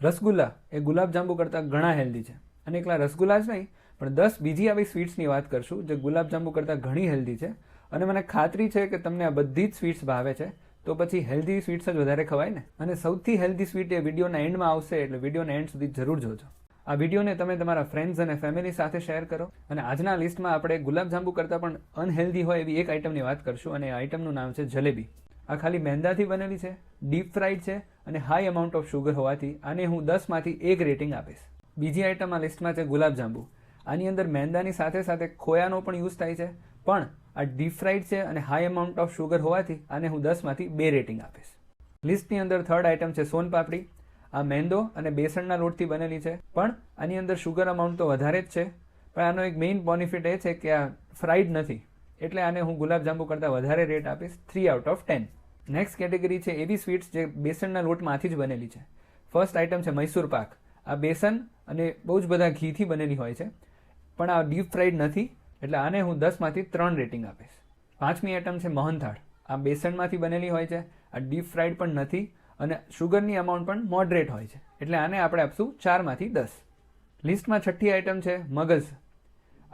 રસગુલ્લા એ ગુલાબજાંબુ કરતાં ઘણા હેલ્ધી છે અને એકલા રસગુલ્લા જ નહીં પણ 10 બીજી આવી સ્વીટ્સની વાત કરશું જે ગુલાબજાંબુ કરતાં ઘણી હેલ્ધી છે અને મને ખાતરી છે કે તમને આ બધી જ સ્વીટ્સ ભાવે છે તો પછી હેલ્ધી સ્વીટ્સ જ વધારે ખવાય ને. અને સૌથી હેલ્ધી સ્વીટ એ વિડીયોના એન્ડમાં આવશે એટલે વિડીયોના એન્ડ સુધી જરૂર જોજો. આ વિડીયોને તમે તમારા ફ્રેન્ડ્સ અને ફેમિલી સાથે શેર કરો. અને આજના લિસ્ટમાં આપણે ગુલાબજાંબુ કરતાં પણ અનહેલ્ધી હોય એવી એક આઇટમની વાત કરશું અને આ આઇટમનું નામ છે જલેબી. આ ખાલી મેંદાથી બનેલી છે, ડીપ ફ્રાઈડ છે અને હાઈ અમાઉન્ટ ઓફ શુગર હોવાથી આને હું 10માંથી 1 રેટિંગ આપીશ. બીજી આઇટમ આ લિસ્ટમાં છે ગુલાબજાંબુ. આની અંદર મેંદાની સાથે સાથે ખોયાનો પણ યુઝ થાય છે પણ આ ડીપ ફ્રાઈડ છે અને હાઈ અમાઉન્ટ ઓફ શુગર હોવાથી આને હું 10માંથી 2 રેટિંગ આપીશ. લિસ્ટની અંદર થર્ડ આઇટમ છે સોનપાપડી. આ મેંદો અને બેસનના લોટથી બનેલી છે પણ આની અંદર શુગર અમાઉન્ટ તો વધારે જ છે પણ આનો એક મેઇન બેનિફિટ એ છે કે આ ફ્રાઈડ નથી એટલે આને હું ગુલાબજાંબુ કરતાં વધારે રેટ આપીશ 3 આઉટ ઓફ 10. નેક્સ્ટ કેટેગરી છે એવી સ્વીટ્સ જે બેસનના લોટમાંથી જ બનેલી છે. ફર્સ્ટ આઇટમ છે મૈસૂર પાક. આ બેસન અને બહુ જ બધા ઘીથી બનેલી હોય છે પણ આ ડીપ ફ્રાઈડ નથી એટલે આને હું 10માંથી 3 રેટિંગ આપીશ. પાંચમી આઇટમ છે મોહનથાળ. આ બેસનમાંથી બનેલી હોય છે, આ ડીપ ફ્રાઈડ પણ નથી અને શુગરની અમાઉન્ટ પણ મોડરેટ હોય છે એટલે આને આપણે આપશું 4માંથી 10. લિસ્ટમાં છઠ્ઠી આઇટમ છે મગઝ.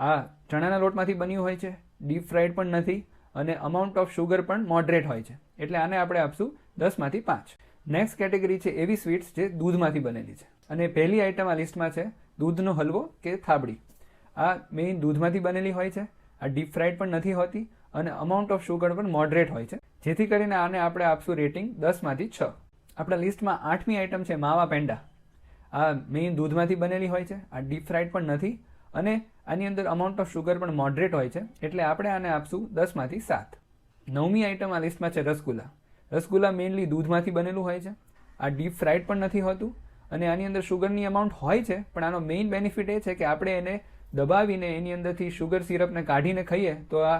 આ ચણાના લોટમાંથી બન્યું હોય છે, ડીપ ફ્રાઈડ પણ નથી અને અમાઉન્ટ ઓફ શુગર પણ મોડરેટ હોય છે એટલે આને આપણે આપશું 10માંથી 5. નેક્સ્ટ કેટેગરી છે એવી સ્વીટ્સ જે દૂધમાંથી બનેલી છે અને પહેલી આઇટમ આ લિસ્ટમાં છે દૂધનો હલવો કે થાબડી. આ મેઇન દૂધમાંથી બનેલી હોય છે, આ ડીપ ફ્રાઈડ પણ નથી હોતી અને અમાઉન્ટ ઓફ શુગર પણ મોડરેટ હોય છે જેથી કરીને આને આપણે આપશું રેટિંગ 10માંથી 6. આપણા લિસ્ટમાં 8મી આઇટમ છે માવા પેંડા. આ મેઇન દૂધમાંથી બનેલી હોય છે, આ ડીપ ફ્રાઈડ પણ નથી અને આની અંદર અમાઉન્ટ ઓફ શુગર પણ મોડરેટ હોય છે એટલે આપણે આને આપશું 10માંથી 7. 9મી આઇટમ આ લિસ્ટમાં છે રસગુલ્લા. રસગુલ્લા મેઇનલી દૂધમાંથી બનેલું હોય છે, આ ડીપ ફ્રાઈડ પણ નથી હોતું અને આની અંદર શુગરની અમાઉન્ટ હોય છે પણ આનો મેઇન બેનિફિટ એ છે કે આપણે એને દબાવીને એની અંદરથી શુગર સિરપને કાઢીને ખાઈએ તો આ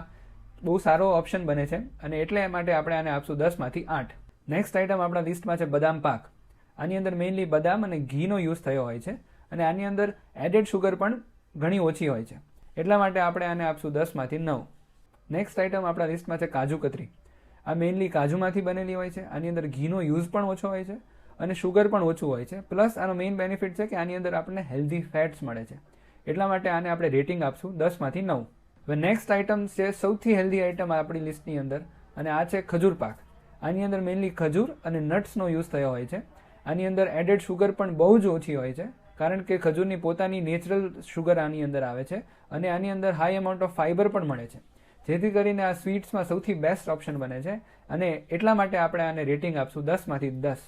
બહુ સારો ઓપ્શન બને છે અને એટલે માટે આપણે આને આપશું 10માંથી 8. નેક્સ્ટ આઇટમ આપણા લિસ્ટમાં છે બદામ પાક. આની અંદર મેઇનલી બદામ અને ઘીનો યુઝ થયો હોય છે અને આની અંદર એડેડ શુગર પણ ઘણી ઓછી હોય છે એટલા માટે આપણે આને આપશું 10માંથી 9. નેક્સ્ટ આઇટમ આપણા લિસ્ટમાં છે કાજુ કતરી. આ મેઇનલી કાજુમાંથી બનેલી હોય છે, આની અંદર ઘીનો યુઝ પણ ઓછો હોય છે અને શુગર પણ ઓછું હોય છે પ્લસ આનો મેઇન બેનિફિટ છે કે આની અંદર આપણને હેલ્ધી ફેટ્સ મળે છે એટલા માટે આને આપણે રેટિંગ આપશું 10માંથી 9. હવે નેક્સ્ટ આઇટમ છે સૌથી હેલ્ધી આઇટમ આપણી લિસ્ટની અંદર અને આ છે ખજૂર પાક. આની અંદર મેઇનલી ખજૂર અને નટ્સનો યુઝ થયો હોય છે. આની અંદર એડેડ શુગર પણ બહુ જ ઓછી હોય છે કારણ કે ખજૂરની પોતાની નેચરલ શુગર આની અંદર આવે છે અને આની અંદર હાઈ અમાઉન્ટ ઓફ ફાઇબર પણ મળે છે જેથી કરીને આ સ્વીટ્સમાં સૌથી બેસ્ટ ઓપ્શન બને છે અને એટલા માટે આપણે આને રેટિંગ આપશું 10માંથી 10.